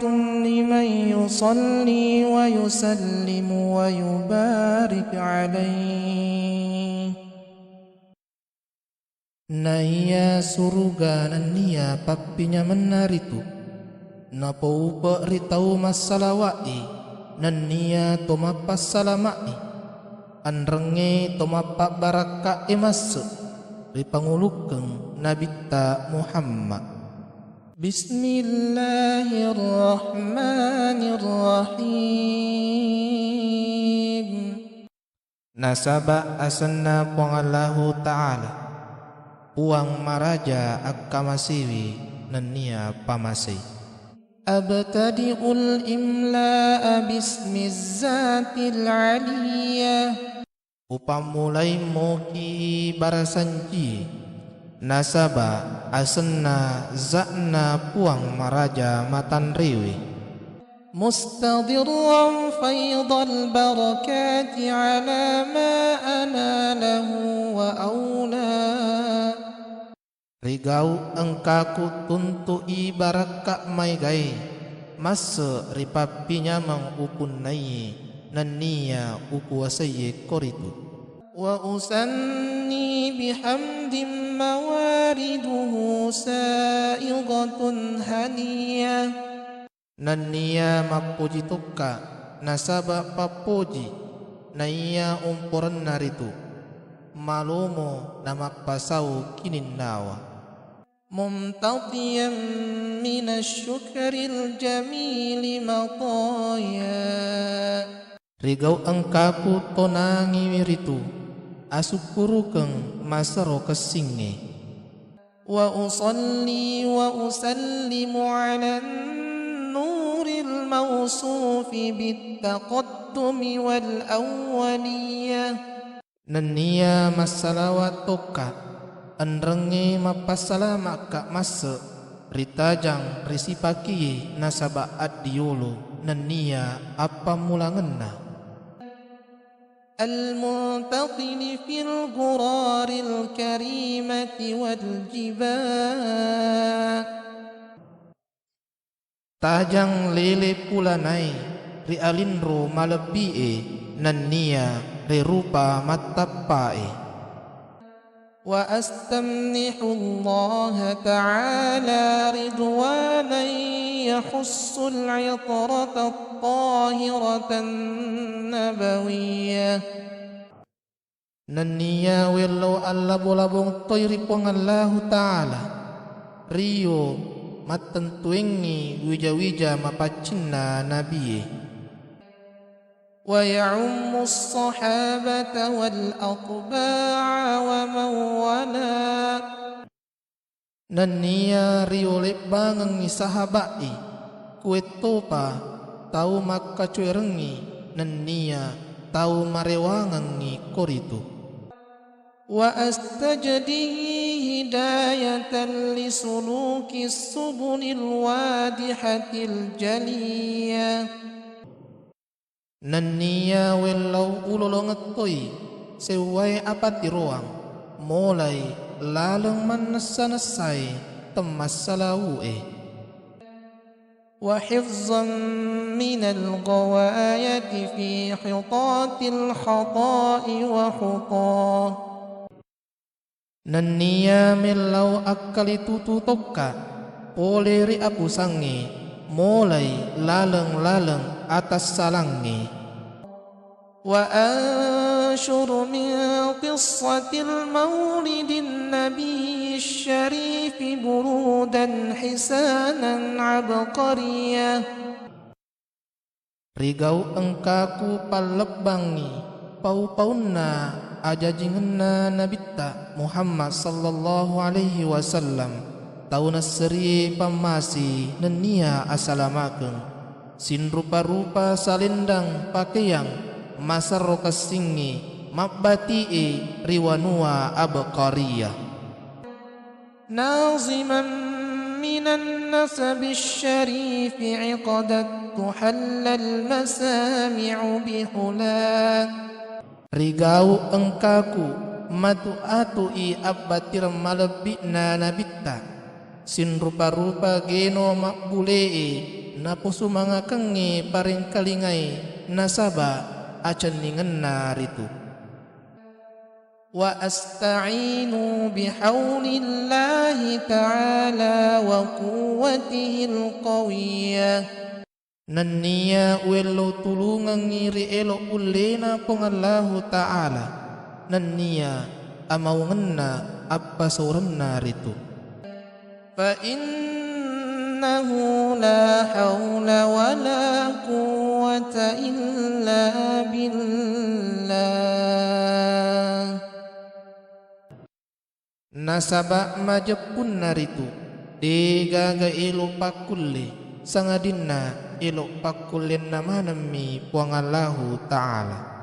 لمن يصلي ويسلم ويبارك عليه. Naya surga nania papinya menaritu napo upa ritau masalawai nania tomapas salamai anrenge tomapak baraka emas ripangulukeng nabita Muhammad. Bismillahirrahmanirrahim. Nasaba asanna pangallahu ta'ala uang maraja akkamasiwi nania pamasay. Abtadi'ul imla'a bismizzatil aliyah. Upamulay mo ki barasanji nasaba asanna za'na puang maraja matanriwi. Mustadirran faydal barakati ala ma analahu wa awla. Rigau engkaku tuntu ibarakak may gay masa ripapinya mangupunay nania ukuasaye koritu. Wa usanni bihamdim mawariduhu saigatun haniyah. Nania mapuji tukka nasaba papuji naya umpuran naritu malumo namakpasau kininnawa. Mumtatiyan minasyukril jamili mataya. Rigau engkaku tonangi wiritu asukurukeng masaro kesinge. Wa usalli wa usallimu ala nuril mausufi bittaqaddumi wal awwaliyah. Nania masalawat toka anrenge mapasalama ka masa ritajang risipaki nasaba adiyolo nania apa mulangenna. Al-muntaqini fil ghuraril karimati wal jibal. Tajang lele pulanai rialindro malebie nania rirupa matapae. Wa astamnihu Allah ta'ala ridwanan yahussul 'itrata at-tahiratan nabawiyah. Nania wello alla bolabong toyri pangallahu ta'ala rio matentuengi wija-wija mapacinna nabiye. Wa ya'ummu as-sahabata wal atba'a wa man wala. Nania riolek bangang ni sahabai kuetopa tau makacuerengi nania tau marewangang ni koritu. Wa astajdihi hidayatan li suluki subulil wadihatil jaliyah. Nania wellau ulolongetoy sewai apati ruang mulai laleng manasa-nasay temasalaue. Wa hifzan minal ghawayati fi khitatil khata'i wa khutah. Nania melau akali tututoka poleri apu sangi mulai laleng-laleng atas salangi. Wa anshur min qissatil maulidin nabiyyi syarif burudan hisanan abqariyah. Rigau engkaku palebangi pau-paunna ajajingenna nabita Muhammad sallallahu alaihi wasallam tauna seri pamasi nenia asalamakeun sin rupa-rupa salendang pakaian masaro kesingi mabbatii riwanua abqariyah. Naziman minan nasabi syarif iqadat tuhallal masami'u bihula. Rigau engkaku matu atui abbatir malebina nabita sin rupa-rupa geno makbulee napusu mga kengi paring kalingay nasaba acan ningan naritu. Wa asta'inu bihaulillahi ta'ala wa quwwatihil qawiyyah. Nanniya welo tulungang ngiri elo ulena pong Allahu Ta'ala. Nanniya amawangan na apasuran naritu. Fa innahu la hawla wa la quwwata illa billah. Nasaba majapun naritu digaga ilo pakulle sangadinna ilo pakulin namanami puang Allahu Ta'ala.